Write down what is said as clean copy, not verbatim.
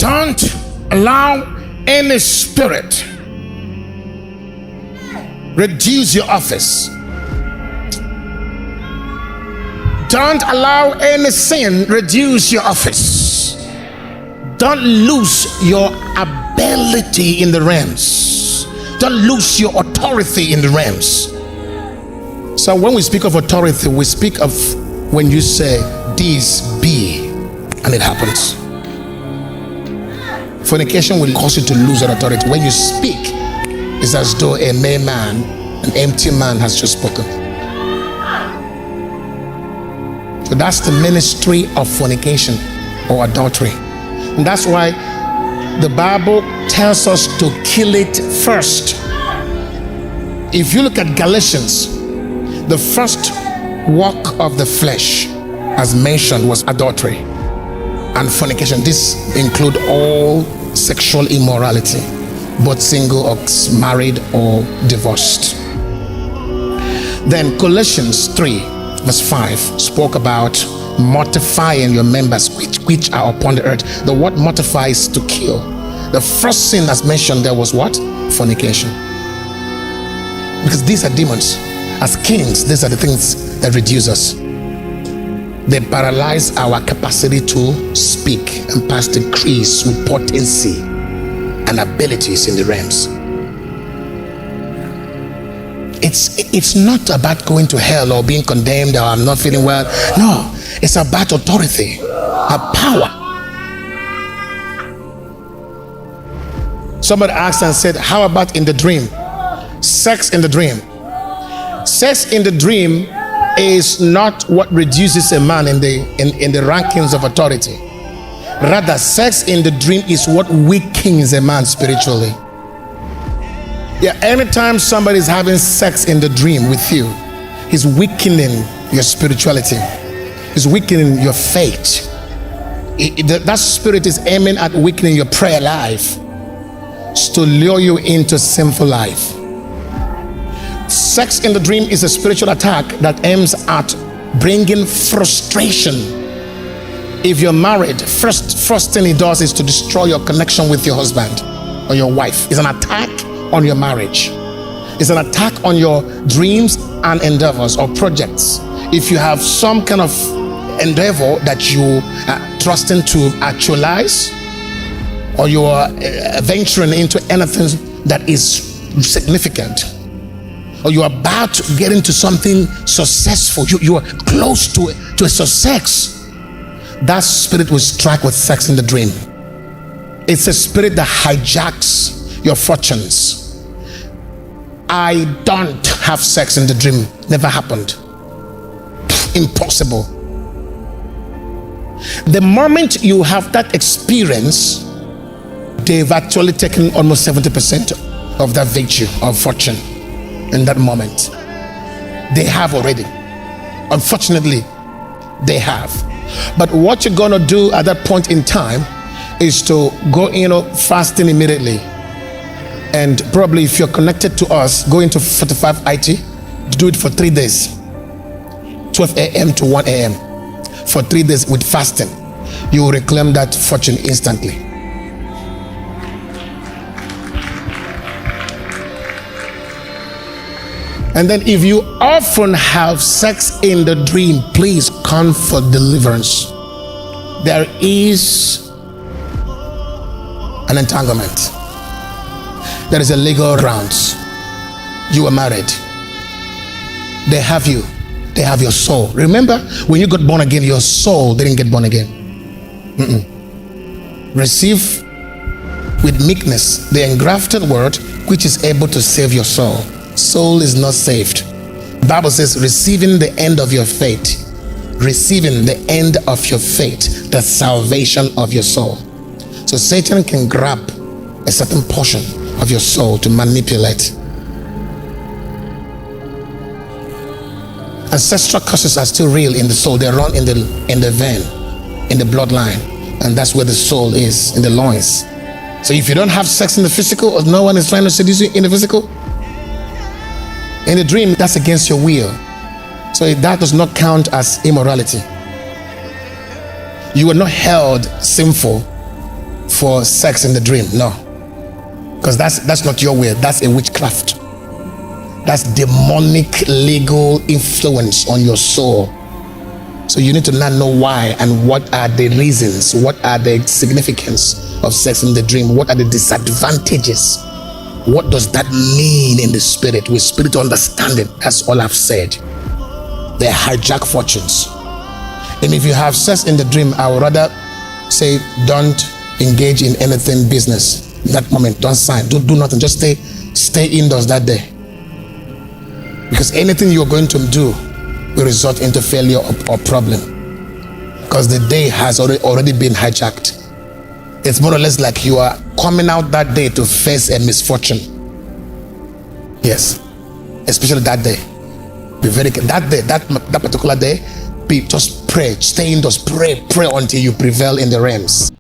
Don't allow any spirit reduce your office. Don't allow any sin reduce your office. Don't lose your ability in the realms. Don't lose your authority in the realms. So when we speak of authority, we speak of when you say this be, and it happens. Fornication will cause you to lose that authority. When you speak, it's as though a mere man, an empty man has just spoken. So that's the ministry of fornication or adultery. And that's why the Bible tells us to kill it first. If you look at Galatians, the first work of the flesh, as mentioned, was adultery and fornication. This include all sexual immorality, both single or married or divorced. Then Colossians 3 verse 5 spoke about mortifying your members which are upon the earth. The word mortify is to kill. The first sin that's mentioned there was what? Fornication. Because these are demons. As kings, these are the things that reduce us. They paralyze our capacity to speak and pass decrees with potency and abilities in the realms. It's not about going to hell or being condemned or I'm not feeling well. No, it's about authority, a power. Somebody asked and said, how about in the dream? Sex in the dream. Sex in the dream is not what reduces a man in the rankings of authority. Rather, sex in the dream is what weakens a man spiritually. Yeah, anytime somebody is having sex in the dream with you, he's weakening your spirituality. He's weakening your faith. That spirit is aiming at weakening your prayer life, to lure you into sinful life. Sex in the dream is a spiritual attack that aims at bringing frustration. If you're married, first thing it does is to destroy your connection with your husband or your wife. It's an attack on your marriage. It's an attack on your dreams and endeavors or projects. If you have some kind of endeavor that you are trusting to actualize, or you are venturing into anything that is significant, or you are about to get into something successful, you are close to a success, that spirit will strike with sex in the dream. It's a spirit that hijacks your fortunes. I don't have sex in the dream. Never happened. Impossible. The moment you have that experience, they've actually taken almost 70% of that virtue of fortune. In that moment, they have already. Unfortunately, they have. But what you're gonna do at that point in time is to go fasting immediately, and probably if you're connected to us, go into 45 IT, do it for 3 days, 12 a.m. to 1 a.m. for 3 days with fasting. You will reclaim that fortune instantly. And then if you often have sex in the dream, please come for deliverance. There is an entanglement. There is a legal grounds. You are married. They have you. They have your soul. Remember, when you got born again, your soul didn't get born again. Receive with meekness the engrafted word, which is able to save your soul. Soul is not saved. The Bible says receiving the end of your faith, receiving the end of your faith, the salvation of your soul. So Satan can grab a certain portion of your soul to manipulate. Ancestral curses are still real in the soul. They run in the vein, in the bloodline, and that's where the soul is, in the loins. So if you don't have sex in the physical, or no one is trying to seduce you in the physical, in the dream, that's against your will. So that does not count as immorality. You were not held sinful for sex in the dream. No, because that's not your way. That's a witchcraft. That's demonic legal influence on your soul. So you need to now know why and what are the reasons, what are the significance of sex in the dream, what are the disadvantages, what does that mean in the spirit, with spiritual understanding. That's all I've said. They hijack fortunes. And if you have sex in the dream, I would rather say don't engage in anything business that moment. Don't sign, don't do nothing, just stay indoors that day, because anything you're going to do will result into failure or problem, because the day has already been hijacked. It's more or less like you are coming out that day to face a misfortune. Yes, especially that day. Be very that day, that particular day. Just pray, stay indoors, pray until you prevail in the realms.